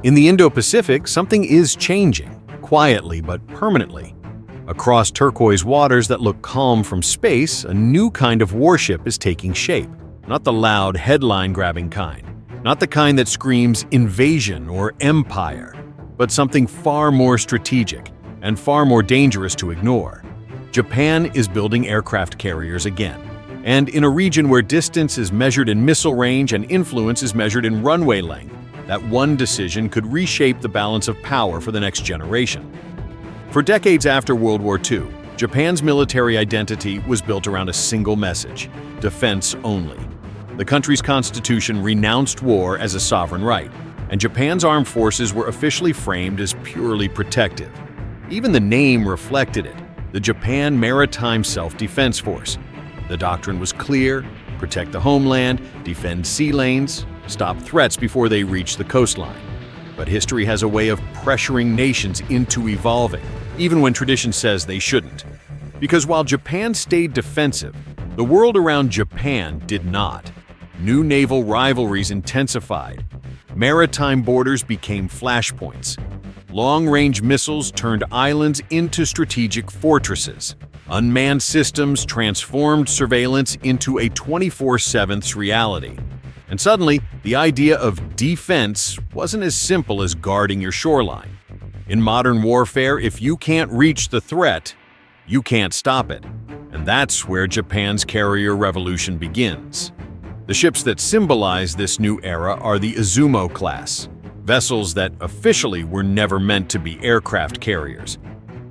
In the Indo-Pacific, something is changing, quietly but permanently. Across turquoise waters that look calm from space, a new kind of warship is taking shape. Not the loud, headline-grabbing kind. Not the kind that screams invasion or empire, but something far more strategic and far more dangerous to ignore. Japan is building aircraft carriers again, and in a region where distance is measured in missile range and influence is measured in runway length, that one decision could reshape the balance of power for the next generation. For decades after World War II, Japan's military identity was built around a single message: defense only. The country's constitution renounced war as a sovereign right, and Japan's armed forces were officially framed as purely protective. Even the name reflected it: the Japan Maritime Self-Defense Force. The doctrine was clear: protect the homeland, defend sea lanes, stop threats before they reach the coastline. But history has a way of pressuring nations into evolving, even when tradition says they shouldn't. Because while Japan stayed defensive, the world around Japan did not. New naval rivalries intensified. Maritime borders became flashpoints. Long-range missiles turned islands into strategic fortresses. Unmanned systems transformed surveillance into a 24/7 reality. And suddenly, the idea of defense wasn't as simple as guarding your shoreline. In modern warfare, if you can't reach the threat, you can't stop it. And that's where Japan's carrier revolution begins. The ships that symbolize this new era are the Izumo-class, vessels that officially were never meant to be aircraft carriers.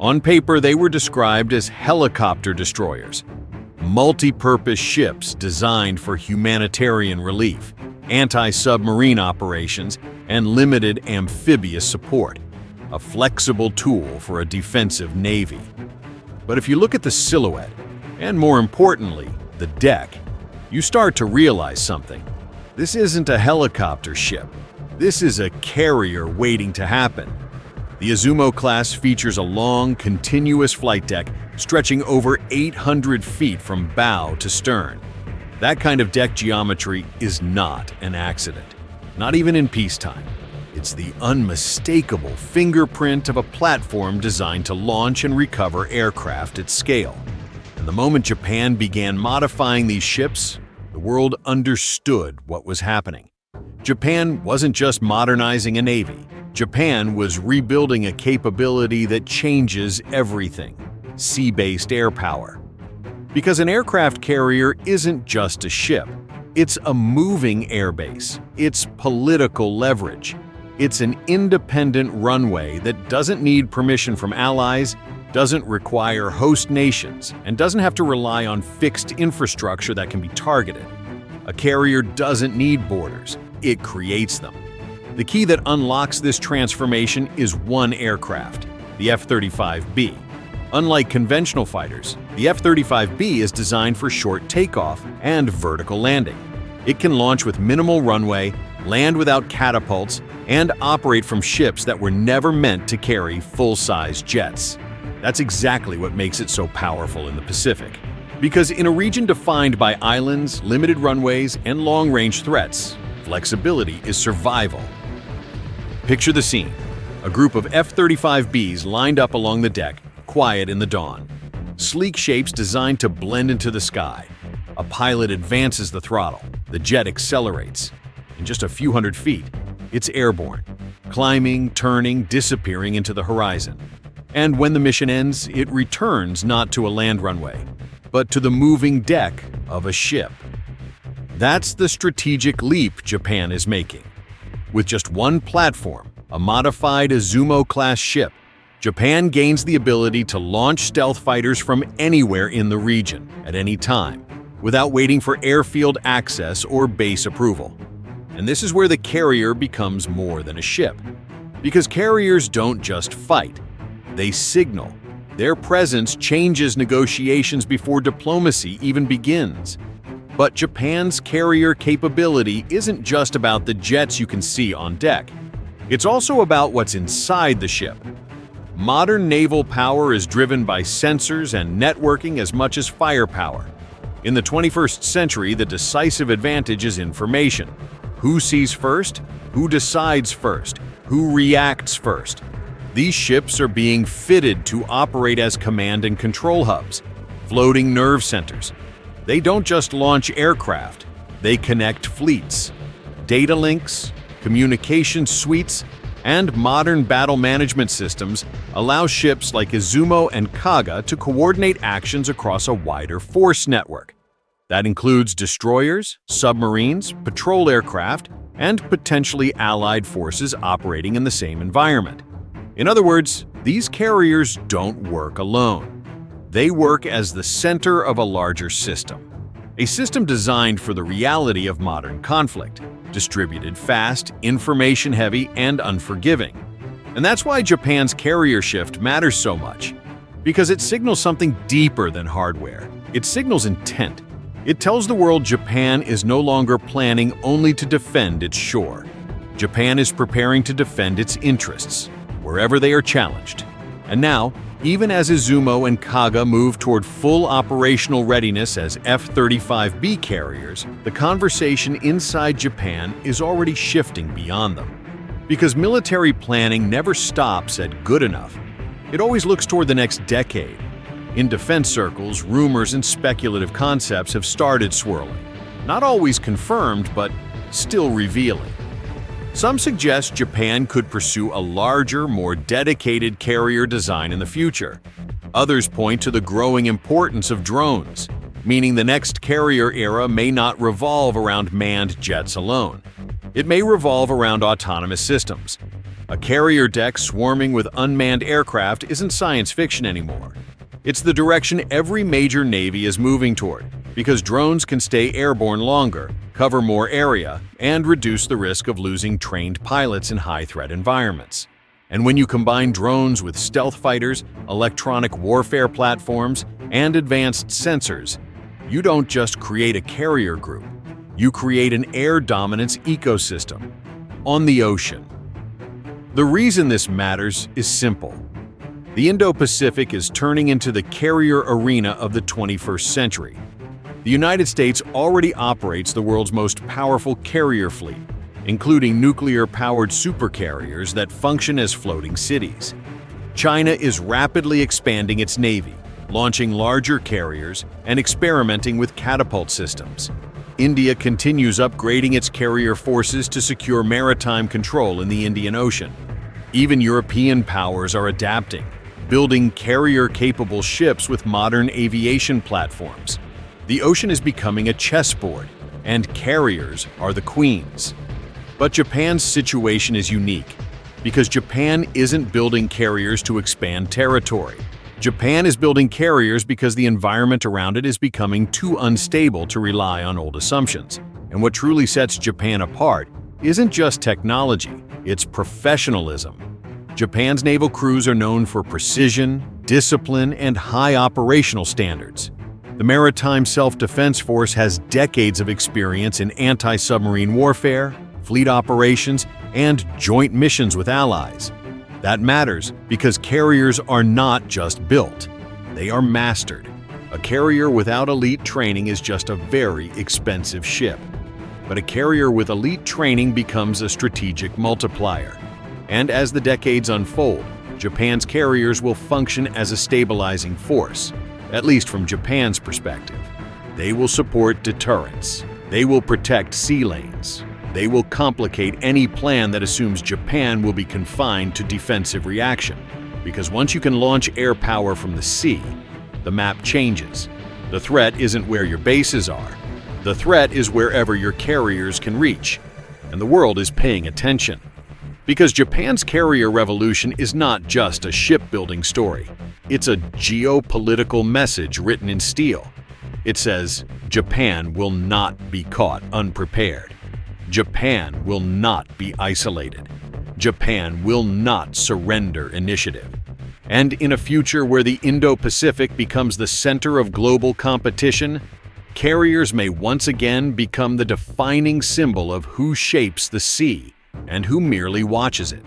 On paper, they were described as helicopter destroyers, multi-purpose ships designed for humanitarian relief, anti-submarine operations, and limited amphibious support, a flexible tool for a defensive navy. But if you look at the silhouette, and more importantly, the deck, you start to realize something. This isn't a helicopter ship. This is a carrier waiting to happen. The Izumo-class features a long, continuous flight deck stretching over 800 feet from bow to stern. That kind of deck geometry is not an accident, not even in peacetime. It's the unmistakable fingerprint of a platform designed to launch and recover aircraft at scale. And the moment Japan began modifying these ships, the world understood what was happening. Japan wasn't just modernizing a navy. Japan was rebuilding a capability that changes everything: sea-based air power. Because an aircraft carrier isn't just a ship. It's a moving airbase. It's political leverage. It's an independent runway that doesn't need permission from allies, doesn't require host nations, and doesn't have to rely on fixed infrastructure that can be targeted. A carrier doesn't need borders. It creates them. The key that unlocks this transformation is one aircraft, the F-35B. Unlike conventional fighters, the F-35B is designed for short takeoff and vertical landing. It can launch with minimal runway, land without catapults, and operate from ships that were never meant to carry full-size jets. That's exactly what makes it so powerful in the Pacific. Because in a region defined by islands, limited runways, and long-range threats, flexibility is survival. Picture the scene. A group of F-35Bs lined up along the deck, quiet in the dawn. Sleek shapes designed to blend into the sky. A pilot advances the throttle. The jet accelerates. In just a few hundred feet, it's airborne, climbing, turning, disappearing into the horizon. And when the mission ends, it returns not to a land runway, but to the moving deck of a ship. That's the strategic leap Japan is making. With just one platform, a modified Izumo-class ship, Japan gains the ability to launch stealth fighters from anywhere in the region, at any time, without waiting for airfield access or base approval. And this is where the carrier becomes more than a ship. Because carriers don't just fight, they signal. Their presence changes negotiations before diplomacy even begins. But Japan's carrier capability isn't just about the jets you can see on deck. It's also about what's inside the ship. Modern naval power is driven by sensors and networking as much as firepower. In the 21st century, the decisive advantage is information. Who sees first? Who decides first? Who reacts first? These ships are being fitted to operate as command and control hubs, floating nerve centers. They don't just launch aircraft, they connect fleets. Data links, communication suites, and modern battle management systems allow ships like Izumo and Kaga to coordinate actions across a wider force network. That includes destroyers, submarines, patrol aircraft, and potentially allied forces operating in the same environment. In other words, these carriers don't work alone. They work as the center of a larger system. A system designed for the reality of modern conflict, distributed fast, information-heavy, and unforgiving. And that's why Japan's carrier shift matters so much, because it signals something deeper than hardware. It signals intent. It tells the world Japan is no longer planning only to defend its shore. Japan is preparing to defend its interests, wherever they are challenged. And now, even as Izumo and Kaga move toward full operational readiness as F-35B carriers, the conversation inside Japan is already shifting beyond them. Because military planning never stops at good enough. It always looks toward the next decade. In defense circles, rumors and speculative concepts have started swirling. Not always confirmed, but still revealing. Some suggest Japan could pursue a larger, more dedicated carrier design in the future. Others point to the growing importance of drones, meaning the next carrier era may not revolve around manned jets alone. It may revolve around autonomous systems. A carrier deck swarming with unmanned aircraft isn't science fiction anymore. It's the direction every major navy is moving toward, because drones can stay airborne longer, cover more area, and reduce the risk of losing trained pilots in high-threat environments. And when you combine drones with stealth fighters, electronic warfare platforms, and advanced sensors, you don't just create a carrier group, you create an air dominance ecosystem on the ocean. The reason this matters is simple. The Indo-Pacific is turning into the carrier arena of the 21st century. The United States already operates the world's most powerful carrier fleet, including nuclear-powered supercarriers that function as floating cities. China is rapidly expanding its navy, launching larger carriers and experimenting with catapult systems. India continues upgrading its carrier forces to secure maritime control in the Indian Ocean. Even European powers are adapting, building carrier-capable ships with modern aviation platforms. The ocean is becoming a chessboard, and carriers are the queens. But Japan's situation is unique, because Japan isn't building carriers to expand territory. Japan is building carriers because the environment around it is becoming too unstable to rely on old assumptions. And what truly sets Japan apart isn't just technology, it's professionalism. Japan's naval crews are known for precision, discipline, and high operational standards. The Maritime Self-Defense Force has decades of experience in anti-submarine warfare, fleet operations, and joint missions with allies. That matters because carriers are not just built, they are mastered. A carrier without elite training is just a very expensive ship. But a carrier with elite training becomes a strategic multiplier. And as the decades unfold, Japan's carriers will function as a stabilizing force, at least from Japan's perspective. They will support deterrence. They will protect sea lanes. They will complicate any plan that assumes Japan will be confined to defensive reaction. Because once you can launch air power from the sea, the map changes. The threat isn't where your bases are. The threat is wherever your carriers can reach. And the world is paying attention. Because Japan's carrier revolution is not just a shipbuilding story. It's a geopolitical message written in steel. It says, Japan will not be caught unprepared. Japan will not be isolated. Japan will not surrender initiative. And in a future where the Indo-Pacific becomes the center of global competition, carriers may once again become the defining symbol of who shapes the sea and who merely watches it.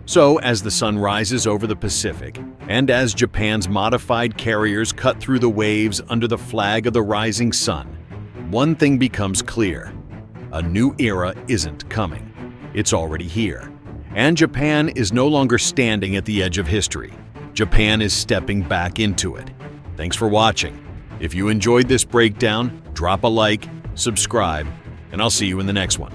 So, as the sun rises over the Pacific, and as Japan's modified carriers cut through the waves under the flag of the rising sun, one thing becomes clear. A new era isn't coming. It's already here. And Japan is no longer standing at the edge of history. Japan is stepping back into it. Thanks for watching. If you enjoyed this breakdown, drop a like, subscribe, and I'll see you in the next one.